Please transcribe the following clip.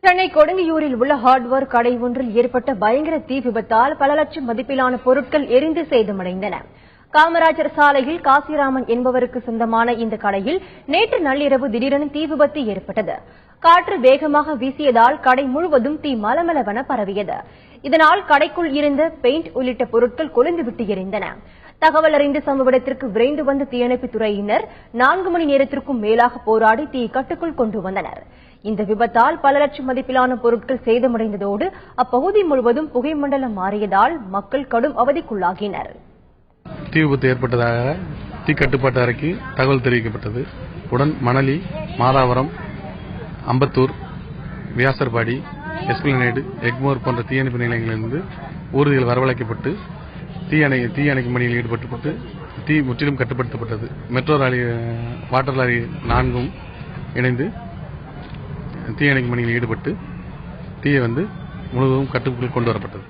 சென்னை கொடுங்கையூரில் உள்ள ஹார்ட்வேர் கடை ஒன்றில் ஏற்பட்ட பயங்கர தீ விபத்தால் பல லட்சம் மதிப்பிலான பொருட்கள் எரிந்து சேதமடைந்தன. காமராஜர் சாலையில் காசிராமன் என்பவருக்கு சொந்தமான இந்த கடையில் நேற்று நள்ளிரவு திடீரென தீ விபத்து ஏற்பட்டது. காற்று வேகமாக வீசியதால் கடை முழுவதும் தீ மலமளவென பரவியது. இதனால் கடைக்குள் இருந்த பெயிண்ட் உள்ளிட்ட பொருட்கள் கொழுந்துவிட்டு எரிந்தன. தகவல் அறிந்த சம்பவ இடத்திற்கு விரைந்து வந்த தீயணைப்புத் துறையினர் 4 மணி நேரத்திற்கும் மேலாக போராடி தீ கட்டுக்குள் கொண்டு வந்தனர். இந்த விபத்தால் பல லட்சம் மதிப்பிலான பொருட்கள் சேதமடைந்ததோடு அப்பகுதி முழுவதும் புகை மண்டலம் மாறியதால் மக்கள் கடும் அவதிக்குள்ளாகினர். தீ விபத்து ஏற்பட்டதாக தீ கட்டுப்பாட்டு அறைக்கு தகவல் தெரிவிக்கப்பட்டது. உடன் மணலி, மாதாவரம், அம்பத்தூர், வியாசர்பாடி, எஸ்பிளனேடு, எக்மோர் போன்ற தீயணைப்பு நிலையங்களிலிருந்து ஊர்திகள் வரவழைக்கப்பட்டு தீயணைக்கும் பணியில் ஈடுபட்டு தீ முற்றிலும் கட்டுப்படுத்தப்பட்டது. மெட்ரோ லாரி, வாட்டர் லாரி 4ம் இணைந்து தீயணைக்கும் பணியில் ஈடுபட்டு தீயை முழுவதும் கட்டுக்குள் கொண்டு வரப்பட்டது.